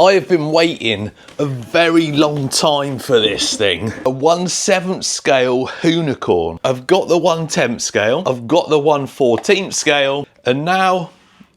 I have been waiting a very long time for this thing. A 1/7 scale Hoonicorn. I've got the 1/10 scale, I've got the 1/14 scale, and now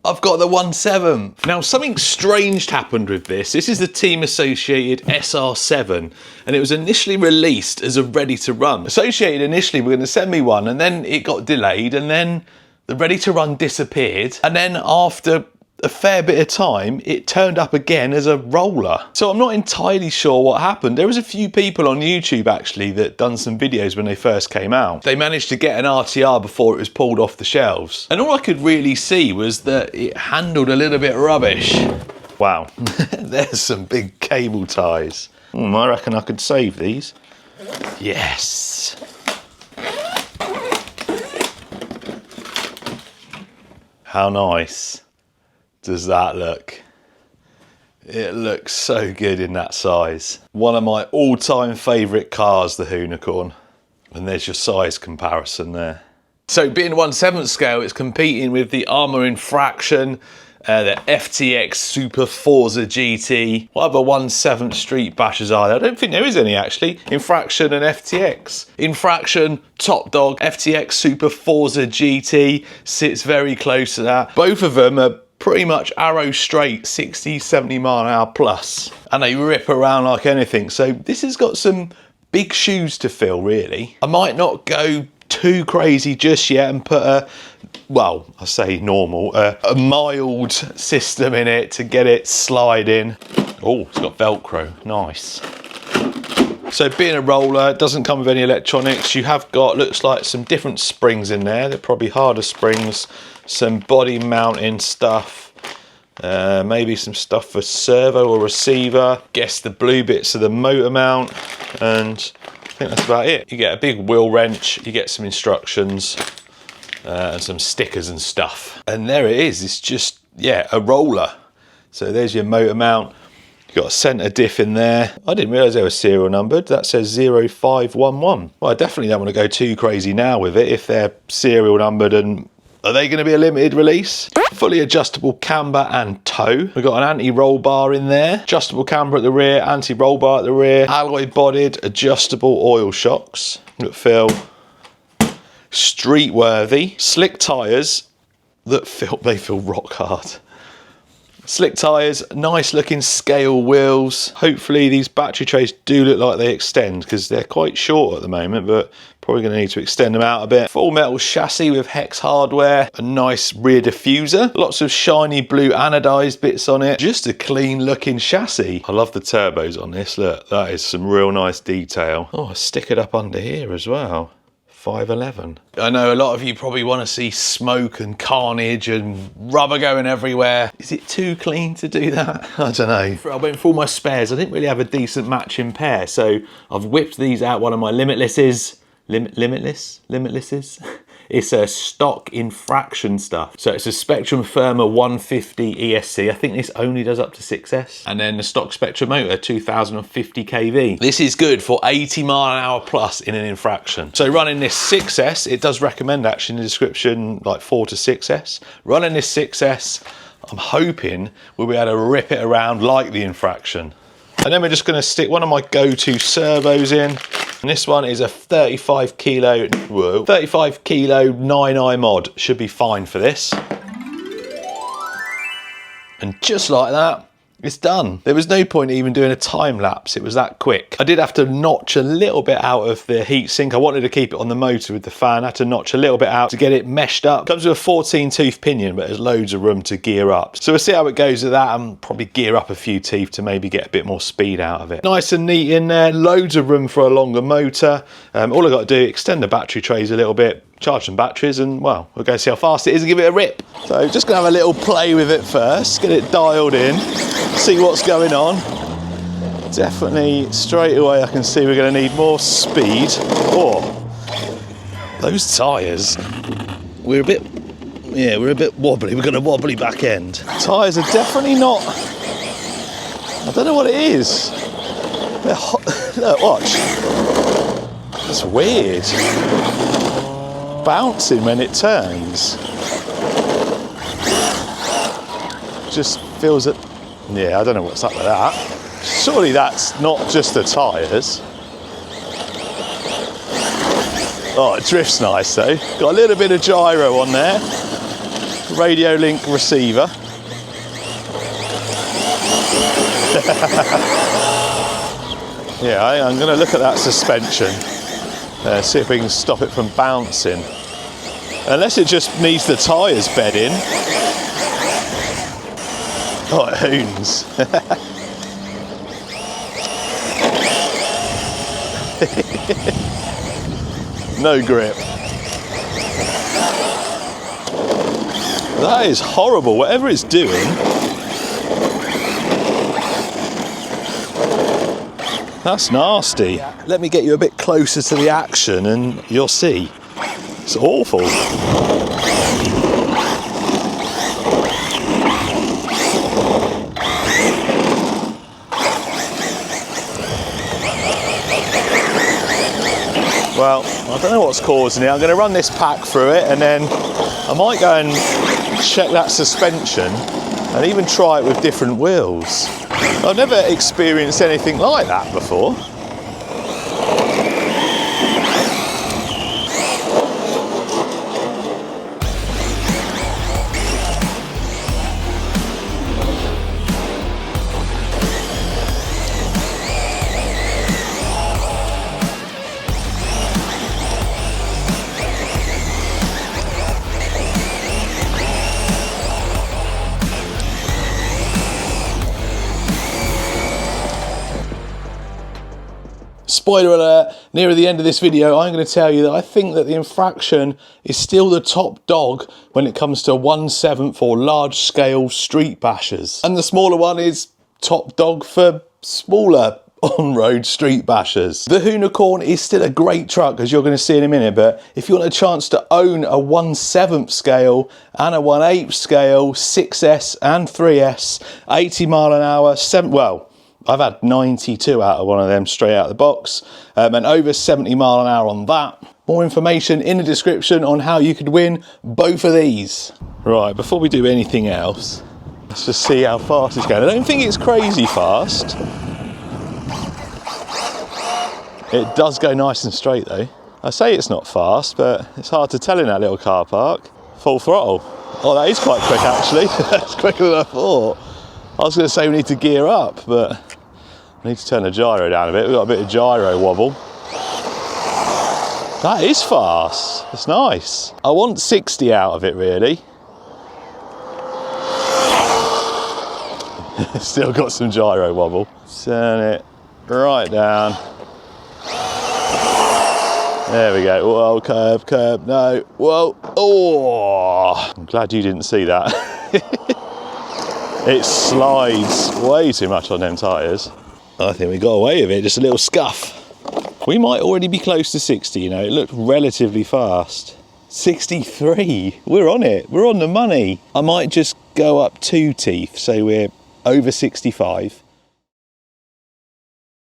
I've got the 1/7. Now something strange happened with this. This is the Team Associated SR7, and it was initially released as a ready to run. Associated initially were going to send me one, and then it got delayed, and then the ready to run disappeared, and then after a fair bit of time, it turned up again as a roller. So I'm not entirely sure what happened. There was a few people on YouTube actually that done some videos when they first came out. They managed to get an RTR before it was pulled off the shelves. And all I could really see was that it handled a little bit rubbish. Wow, there's some big cable ties. I reckon I could save these. Yes. How nice does that look? It looks so good in that size. One of my all-time favourite cars, the Hoonicorn. And there's your size comparison there. So being 1/7 scale, it's competing with the Armour Infraction, the FTX Super Forza GT. What other 1/7 street bashers are there? I don't think there is any actually. Infraction and FTX. Infraction, top dog. FTX Super Forza GT sits very close to that. Both of them are pretty much arrow straight, 60, 70 mile an hour plus. And they rip around like anything. So this has got some big shoes to fill, really. I might not go too crazy just yet and put a, well, I say normal, a mild system in it to get it sliding. Oh, it's got Velcro, nice. So being a roller, it doesn't come with any electronics. You have got, looks like some different springs in there. They're probably harder springs. Some body mounting stuff. Maybe some stuff for servo or receiver. Guess the blue bits of the motor mount. And I think that's about it. You get a big wheel wrench. You get some instructions. And some stickers and stuff. And there it is. It's just, yeah, a roller. So there's your motor mount. Got a centre diff in there. I didn't realise they were serial numbered. That says 0511. Well, I definitely don't want to go too crazy now with it if they're serial numbered. And are they going to be a limited release? Fully adjustable camber and toe. We've got an anti-roll bar in there. Adjustable camber at the rear, anti-roll bar at the rear. Alloy bodied adjustable oil shocks that feel street worthy. Slick tyres that feel rock hard. Slick tyres, nice looking scale wheels. Hopefully these battery trays do look like they extend because they're quite short at the moment, but probably going to need to extend them out a bit. Full metal chassis with hex hardware, a nice rear diffuser, lots of shiny blue anodized bits on it. Just a clean looking chassis. I love the turbos on this, look, that is some real nice detail. Oh, I stick it up under here as well. 511. I know a lot of you probably want to see smoke and carnage and rubber going everywhere. Is it too clean to do that? I don't know. I went for all my spares. I didn't really have a decent matching pair, so I've whipped these out one of my Limitlesses. Limitlesses? It's a stock Infraction stuff. So it's a Spectrum Firma 150 ESC. I think this only does up to 6S. And then the stock Spectrum motor, 2050 kV. This is good for 80 mile an hour plus in an Infraction. So running this 6S, it does recommend actually in the description like 4 to 6S. Running this 6S, I'm hoping we'll be able to rip it around like the Infraction. And then we're just going to stick one of my go-to servos in. And this one is a 35 kilo 9i mod. Should be fine for this. And just like that, it's done. There was no point even doing a time lapse. It was that quick. I did have to notch a little bit out of the heatsink. I wanted to keep it on the motor with the fan. I had to notch a little bit out to get it meshed up. Comes with a 14 tooth pinion, but there's loads of room to gear up. So we'll see how it goes with that and probably gear up a few teeth to maybe get a bit more speed out of it. Nice and neat in there. Loads of room for a longer motor. All I've got to do, extend the battery trays a little bit, charge some batteries, and well, we'll go see how fast it is and give it a rip. So just gonna have a little play with it first, get it dialed in, see what's going on. Definitely straight away I can see we're gonna need more speed. Oh, those tyres, we're a bit wobbly. We've got a wobbly back end. Tyres are definitely not, I don't know what it is. They're hot. Look, watch. It's weird. Bouncing when it turns. Just feels that, Yeah, I don't know what's up with that. Surely that's not just the tyres. Oh, it drifts nice though. Got a little bit of gyro on there. Radio link receiver. Yeah, I'm going to look at that suspension. See if we can stop it from bouncing. Unless it just needs the tyres bed in. Oh, it hoons. No grip. That is horrible, whatever it's doing. That's nasty. Let me get you a bit closer to the action and you'll see. It's awful. Well, I don't know what's causing it. I'm going to run this pack through it and then I might go and check that suspension and even try it with different wheels. I've never experienced anything like that before. Spoiler alert, near the end of this video, I'm going to tell you that I think that the infraction is still the top dog when it comes to 1/7 or large scale street bashers. And the smaller one is top dog for smaller on-road street bashers. The Hoonicorn is still a great truck, as you're going to see in a minute, but if you want a chance to own a 1/7 scale and a 1/8 scale, 6S and 3S, 80 mile an hour, I've had 92 out of one of them straight out of the box, and over 70 mile an hour on that. More information in the description on how you could win both of these. Right, before we do anything else, let's just see how fast it's going. I don't think it's crazy fast. It does go nice and straight though. I say it's not fast, but it's hard to tell in that little car park. Full throttle. Oh, that is quite quick actually. That's quicker than I thought. I was going to say we need to gear up, but I need to turn the gyro down a bit. We've got a bit of gyro wobble. That is fast. It's nice. I want 60 out of it, really. Still got some gyro wobble. Turn it right down. There we go. Whoa, curb, no. Whoa. Oh, I'm glad you didn't see that. It slides way too much on them tyres. I think we got away with it, just a little scuff. We might already be close to 60, you know, it looked relatively fast. 63, we're on it, we're on the money. I might just go up 2 teeth, so we're over 65.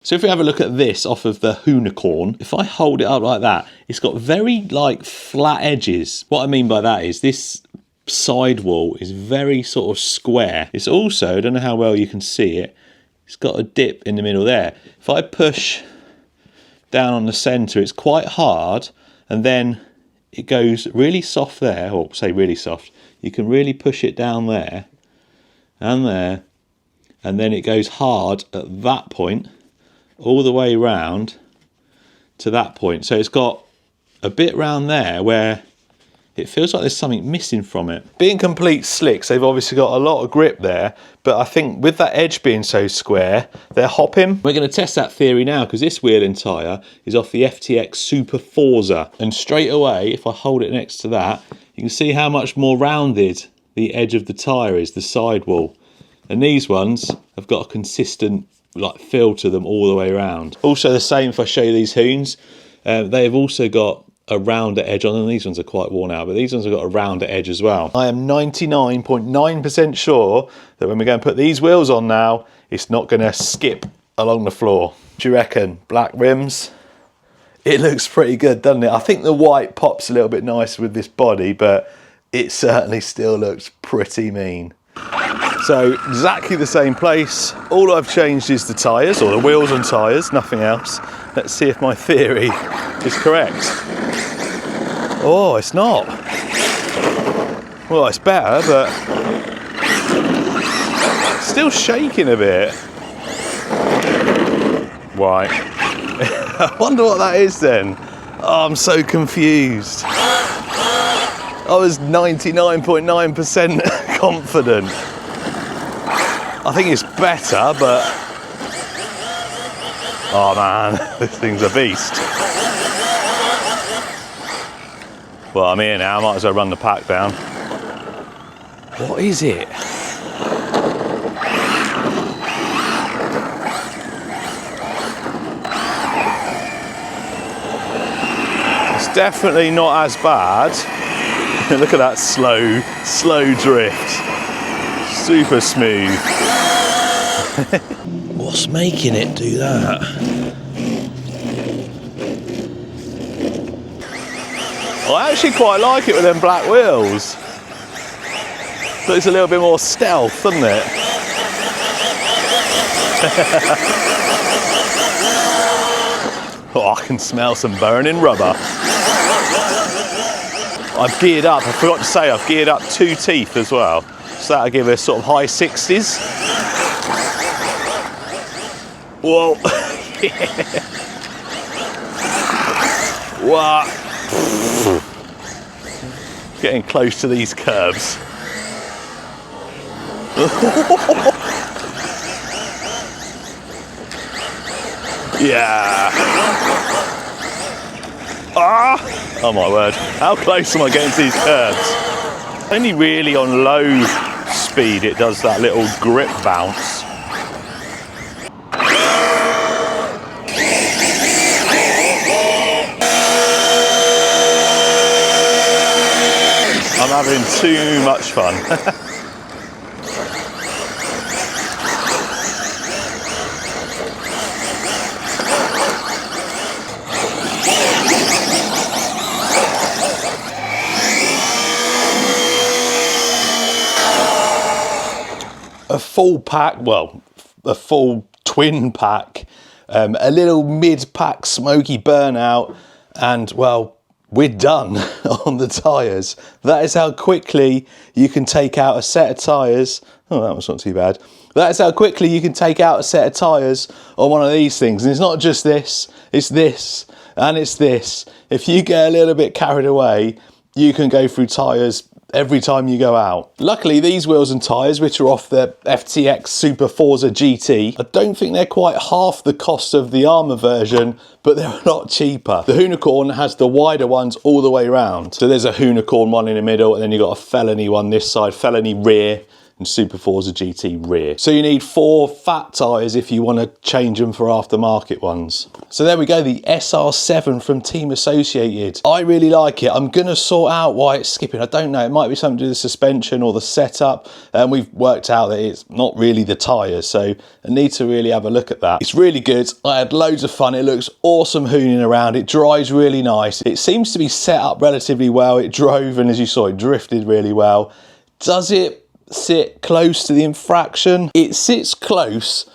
So if we have a look at this off of the Hoonicorn, if I hold it up like that, it's got very like flat edges. What I mean by that is this sidewall is very sort of square. It's also, I don't know how well you can see it, it's got a dip in the middle there. If I push down on the centre, it's quite hard, and then it goes really soft there, or say really soft. You can really push it down there and there, and then it goes hard at that point all the way round to that point. So it's got a bit round there where it feels like there's something missing from it. Being complete slicks, they've obviously got a lot of grip there, but I think with that edge being so square, they're hopping. We're going to test that theory now, because this wheel and tyre is off the FTX Super Forza. And straight away, if I hold it next to that, you can see how much more rounded the edge of the tyre is, the sidewall. And these ones have got a consistent like feel to them all the way around. Also the same if I show you these Hoons. They have also got a rounder edge on them. These ones are quite worn out, but these ones have got a rounder edge as well. I am 99.9% sure that when we go and put these wheels on now, it's not going to skip along the floor. Do you reckon? Black rims? It looks pretty good, doesn't it? I think the white pops a little bit nicer with this body, but it certainly still looks pretty mean. So exactly the same place. All I've changed is the tyres, or the wheels and tyres, nothing else. Let's see if my theory is correct. Oh, it's not. Well, it's better, but still shaking a bit. Right. I wonder what that is then. Oh, I'm so confused. I was 99.9% confident. I think it's better, but oh man, this thing's a beast. Well, I'm here now, I might as well run the pack down. What is it? It's definitely not as bad. Look at that slow drift. Super smooth. What's making it do that? I actually quite like it with them black wheels. But it's a little bit more stealth, doesn't it? Oh, I can smell some burning rubber. I've geared up, I forgot to say, I've geared up 2 teeth as well. So that'll give us sort of high 60s. Whoa. Wow. Getting close to these curves. Yeah. Ah! Oh my word. How close am I getting to these curves? Only really on low speed it does that little grip bounce. I'm having too much fun. A full pack, well, a full twin pack, a little mid-pack smoky burnout, and well, we're done on the tyres. That is how quickly you can take out a set of tyres. Oh, that was not too bad. That is how quickly you can take out a set of tyres on one of these things. And it's not just this, it's this, and it's this. If you get a little bit carried away, you can go through tyres every time you go out. Luckily, these wheels and tyres, which are off the FTX Super Forza GT, I don't think they're quite half the cost of the Armour version, but they're a lot cheaper. The Hoonicorn has the wider ones all the way around. So there's a Hoonicorn one in the middle, and then you've got a Felony one this side, Felony rear, and Super Forza GT rear. So you need 4 fat tyres if you want to change them for aftermarket ones. So there we go, the SR7 from Team Associated. I really like it. I'm going to sort out why it's skipping. I don't know, it might be something to do with the suspension or the setup. And we've worked out that it's not really the tyres, so I need to really have a look at that. It's really good. I had loads of fun. It looks awesome hooning around. It drives really nice. It seems to be set up relatively well. It drove, and as you saw, it drifted really well. Does it sit close to the infraction? It sits close,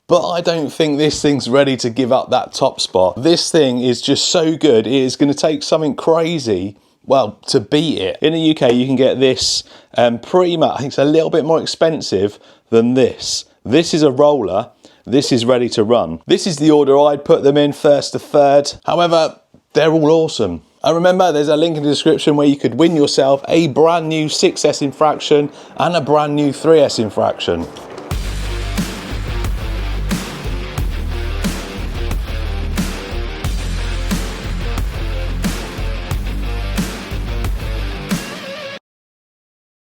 but I don't think this thing's ready to give up that top spot. This thing is just so good. It is going to take something crazy, well, to beat it. In the UK, you can get this pretty much, I think it's a little bit more expensive than this. This is a roller. This is ready to run. This is the order I'd put them in, first to third. However, they're all awesome. And remember, there's a link in the description where you could win yourself a brand new 6S infraction and a brand new 3S infraction.